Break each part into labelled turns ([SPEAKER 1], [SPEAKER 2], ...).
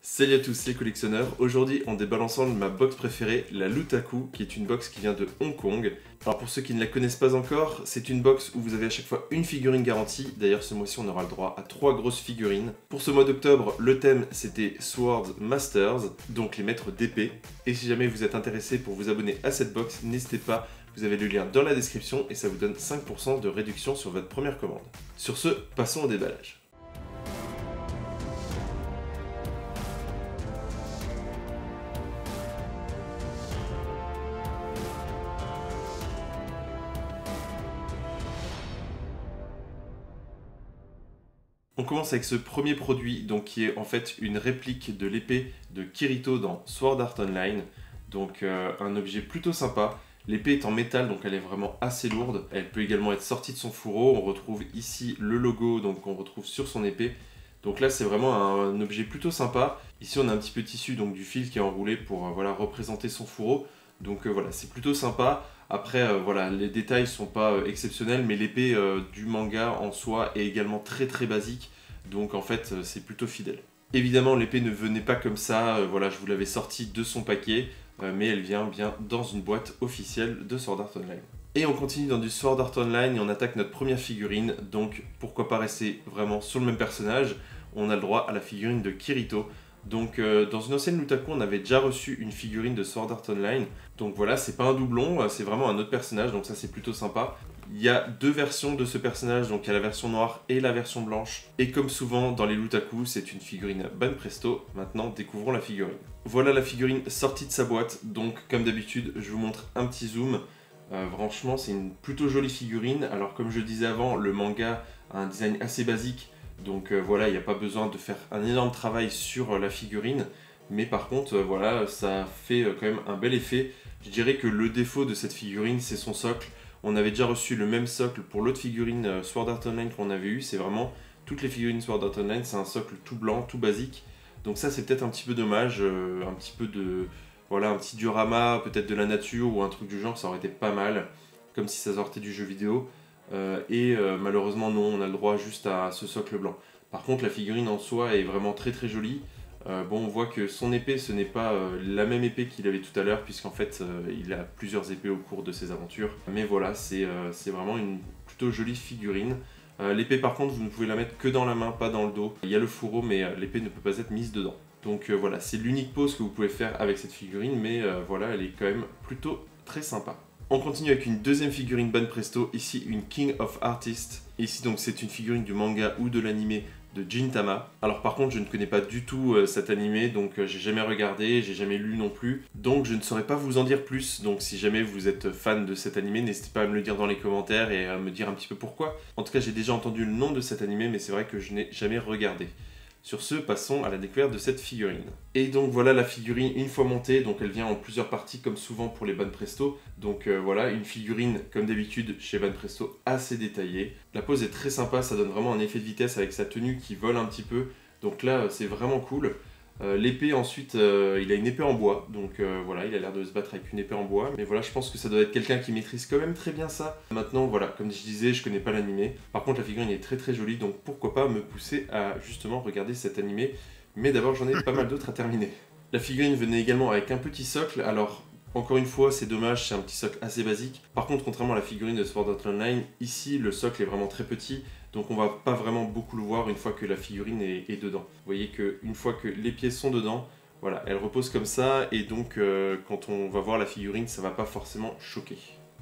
[SPEAKER 1] Salut à tous les collectionneurs, aujourd'hui on déballe ensemble ma box préférée, la Lutaku, qui est une box qui vient de Hong Kong. Alors pour ceux qui ne la connaissent pas encore, c'est une box où vous avez à chaque fois une figurine garantie. D'ailleurs ce mois-ci on aura le droit à 3 grosses figurines. Pour ce mois d'octobre, le thème c'était Sword Masters, donc les maîtres d'épée. Et si jamais vous êtes intéressé pour vous abonner à cette box, n'hésitez pas, vous avez le lien dans la description et ça vous donne 5% de réduction sur votre première commande. Sur ce, passons au déballage. On commence avec ce premier produit, donc qui est en fait une réplique de l'épée de Kirito dans Sword Art Online. Donc un objet plutôt sympa. L'épée est en métal, donc elle est vraiment assez lourde. Elle peut également être sortie de son fourreau. On retrouve ici le logo, donc qu'on retrouve sur son épée. Donc là c'est vraiment un objet plutôt sympa. Ici on a un petit peu de tissu, donc du fil qui est enroulé pour voilà, représenter son fourreau. Donc voilà, c'est plutôt sympa. Après, voilà, les détails sont pas exceptionnels, mais l'épée du manga en soi est également très très basique, donc en fait c'est plutôt fidèle. Évidemment, l'épée ne venait pas comme ça, voilà, je vous l'avais sortie de son paquet, mais elle vient bien dans une boîte officielle de Sword Art Online. Et on continue dans du Sword Art Online et on attaque notre première figurine, donc pourquoi pas rester vraiment sur le même personnage. On a le droit à la figurine de Kirito. Donc dans une ancienne Lutaku, on avait déjà reçu une figurine de Sword Art Online. Donc voilà, c'est pas un doublon, c'est vraiment un autre personnage, donc ça c'est plutôt sympa. Il y a deux versions de ce personnage, donc il y a la version noire et la version blanche. Et comme souvent dans les Lutaku, c'est une figurine Banpresto. Maintenant, découvrons la figurine. Voilà la figurine sortie de sa boîte, donc comme d'habitude, je vous montre un petit zoom. Franchement, c'est une plutôt jolie figurine. Alors comme je le disais avant, le manga a un design assez basique. Donc voilà, il n'y a pas besoin de faire un énorme travail sur la figurine. Mais par contre, voilà, ça fait quand même un bel effet. Je dirais que le défaut de cette figurine, c'est son socle. On avait déjà reçu le même socle pour l'autre figurine Sword Art Online qu'on avait eu. C'est vraiment, toutes les figurines Sword Art Online, c'est un socle tout blanc, tout basique. Donc ça, c'est peut-être un petit peu dommage. Un petit peu de... Voilà, un petit diorama, peut-être de la nature ou un truc du genre, ça aurait été pas mal. Comme si ça sortait du jeu vidéo. Malheureusement non, on a le droit juste à ce socle blanc. Par contre la figurine en soi est vraiment très très jolie. Bon, on voit que son épée ce n'est pas la même épée qu'il avait tout à l'heure, puisqu'en fait il a plusieurs épées au cours de ses aventures. Mais voilà, c'est vraiment une plutôt jolie figurine. L'épée par contre vous ne pouvez la mettre que dans la main, pas dans le dos. Il y a le fourreau mais l'épée ne peut pas être mise dedans. Donc voilà, c'est l'unique pose que vous pouvez faire avec cette figurine, mais voilà, elle est quand même plutôt très sympa. On continue avec une deuxième figurine Banpresto, ici une King of Artists. Ici donc c'est une figurine du manga ou de l'animé de Gintama. Alors par contre je ne connais pas du tout cet animé, donc j'ai jamais regardé, j'ai jamais lu non plus. Donc je ne saurais pas vous en dire plus, donc si jamais vous êtes fan de cet animé, n'hésitez pas à me le dire dans les commentaires et à me dire un petit peu pourquoi. En tout cas j'ai déjà entendu le nom de cet animé, mais c'est vrai que je n'ai jamais regardé. Sur ce, passons à la découverte de cette figurine. Et donc voilà la figurine une fois montée, donc elle vient en plusieurs parties comme souvent pour les Banpresto. Donc voilà, une figurine comme d'habitude chez Banpresto assez détaillée. La pose est très sympa, ça donne vraiment un effet de vitesse avec sa tenue qui vole un petit peu. Donc là c'est vraiment cool. L'épée ensuite, il a une épée en bois, donc voilà, il a l'air de se battre avec une épée en bois. Mais voilà, je pense que ça doit être quelqu'un qui maîtrise quand même très bien ça. Maintenant, voilà, comme je disais, je connais pas l'animé. Par contre, la figurine est très très jolie, donc pourquoi pas me pousser à justement regarder cet animé. Mais d'abord, j'en ai pas mal d'autres à terminer. La figurine venait également avec un petit socle, alors... Encore une fois, c'est dommage, c'est un petit socle assez basique. Par contre, contrairement à la figurine de Sword Art Online, ici, le socle est vraiment très petit. Donc on va pas vraiment beaucoup le voir une fois que la figurine est dedans. Vous voyez qu'une fois que les pieds sont dedans, voilà, elle repose comme ça. Et donc, quand on va voir la figurine, ça va pas forcément choquer.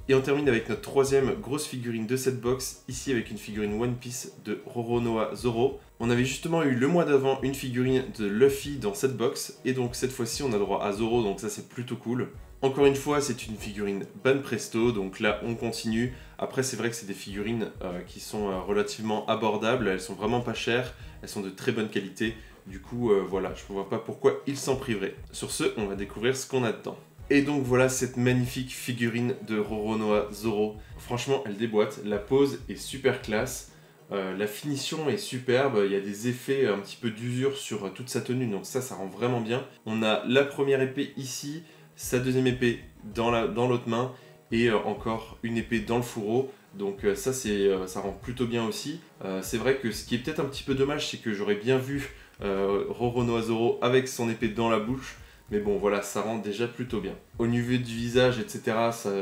[SPEAKER 1] Et on termine avec notre troisième grosse figurine de cette box, ici avec une figurine One Piece de Roronoa Zoro. On avait justement eu le mois d'avant une figurine de Luffy dans cette box, et donc cette fois-ci on a droit à Zoro, donc ça c'est plutôt cool. Encore une fois, c'est une figurine Banpresto, donc là on continue. Après c'est vrai que c'est des figurines qui sont relativement abordables, elles sont vraiment pas chères, elles sont de très bonne qualité. Du coup voilà, je ne vois pas pourquoi ils s'en priveraient. Sur ce, on va découvrir ce qu'on a dedans. Et donc voilà cette magnifique figurine de Roronoa Zoro. Franchement, elle déboîte, la pose est super classe, la finition est superbe, il y a des effets un petit peu d'usure sur toute sa tenue, donc ça rend vraiment bien. On a la première épée ici, sa deuxième épée dans l'autre main, et encore une épée dans le fourreau. Donc ça rend plutôt bien aussi. C'est vrai que ce qui est peut-être un petit peu dommage, c'est que j'aurais bien vu Roronoa Zoro avec son épée dans la bouche. Mais bon, voilà, ça rend déjà plutôt bien. Au niveau du visage, etc.,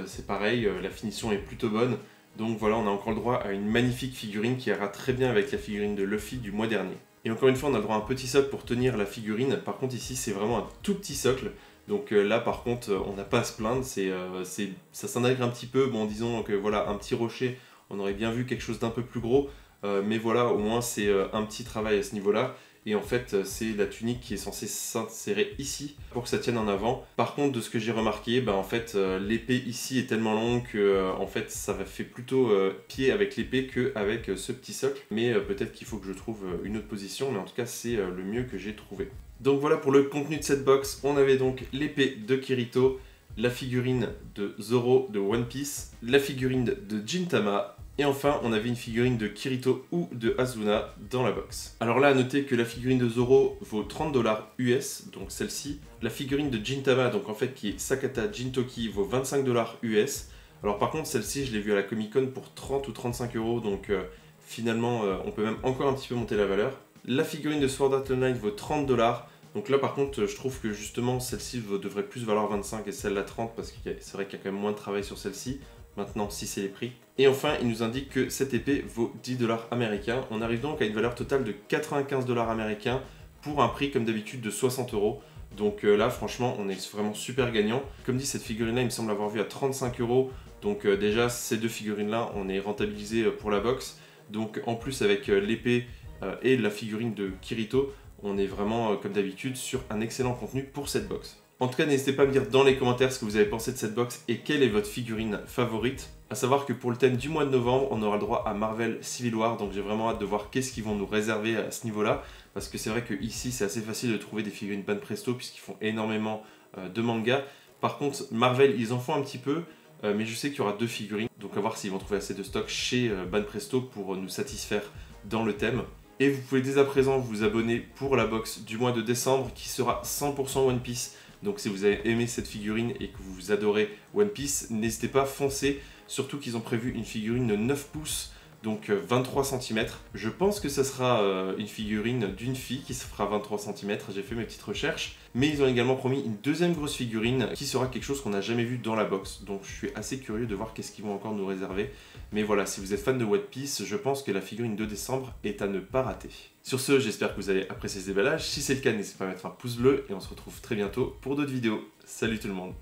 [SPEAKER 1] c'est pareil, la finition est plutôt bonne. Donc voilà, on a encore le droit à une magnifique figurine qui ira très bien avec la figurine de Luffy du mois dernier. Et encore une fois, on a le droit à un petit socle pour tenir la figurine. Par contre, ici, c'est vraiment un tout petit socle. Donc là, par contre, on n'a pas à se plaindre. Ça s'intègre un petit peu. Bon, disons que voilà, un petit rocher, on aurait bien vu quelque chose d'un peu plus gros. Mais voilà, au moins, c'est un petit travail à ce niveau-là. Et en fait, c'est la tunique qui est censée s'insérer ici pour que ça tienne en avant. Par contre, de ce que j'ai remarqué, en fait, l'épée ici est tellement longue que en fait, ça fait plutôt pied avec l'épée qu'avec ce petit socle. Mais peut-être qu'il faut que je trouve une autre position, mais en tout cas, c'est le mieux que j'ai trouvé. Donc voilà pour le contenu de cette box. On avait donc l'épée de Kirito, la figurine de Zoro de One Piece, la figurine de Gintama, et enfin, on avait une figurine de Kirito ou de Asuna dans la box. Alors là, à noter que la figurine de Zoro vaut 30$ US, donc celle-ci. La figurine de Gintama, donc en fait qui est Sakata Jintoki, vaut 25$ US. Alors par contre, celle-ci, je l'ai vue à la Comic Con pour 30 ou 35€, donc finalement, on peut même encore un petit peu monter la valeur. La figurine de Sword Art Online vaut 30$. Donc là, par contre, je trouve que justement, celle-ci devrait plus valoir 25 et celle-là 30, parce que c'est vrai qu'il y a quand même moins de travail sur celle-ci. Maintenant, si c'est les prix. Et enfin, il nous indique que cette épée vaut 10$ américains. On arrive donc à une valeur totale de 95$ américains pour un prix, comme d'habitude, de 60€. Donc là, franchement, on est vraiment super gagnant. Comme dit, cette figurine-là, il me semble avoir vu à 35€. Donc déjà, ces deux figurines-là, on est rentabilisé pour la box. Donc en plus, avec l'épée et la figurine de Kirito, on est vraiment, comme d'habitude, sur un excellent contenu pour cette box. En tout cas, n'hésitez pas à me dire dans les commentaires ce que vous avez pensé de cette box et quelle est votre figurine favorite. A savoir que pour le thème du mois de novembre, on aura le droit à Marvel Civil War, donc j'ai vraiment hâte de voir qu'est-ce qu'ils vont nous réserver à ce niveau-là. Parce que c'est vrai que ici, c'est assez facile de trouver des figurines Banpresto puisqu'ils font énormément de mangas. Par contre, Marvel, ils en font un petit peu, mais je sais qu'il y aura deux figurines. Donc à voir s'ils vont trouver assez de stock chez Banpresto pour nous satisfaire dans le thème. Et vous pouvez dès à présent vous abonner pour la box du mois de décembre qui sera 100% One Piece. Donc si vous avez aimé cette figurine et que vous adorez One Piece, n'hésitez pas, foncez. Surtout qu'ils ont prévu une figurine de 9 pouces, donc 23 cm. Je pense que ça sera une figurine d'une fille qui se fera 23 cm, j'ai fait mes petites recherches. Mais ils ont également promis une deuxième grosse figurine qui sera quelque chose qu'on n'a jamais vu dans la box. Donc je suis assez curieux de voir qu'est-ce qu'ils vont encore nous réserver. Mais voilà, si vous êtes fan de One Piece, je pense que la figurine de décembre est à ne pas rater. Sur ce, j'espère que vous avez apprécié ce déballage. Si c'est le cas, n'hésitez pas à mettre un pouce bleu et on se retrouve très bientôt pour d'autres vidéos. Salut tout le monde!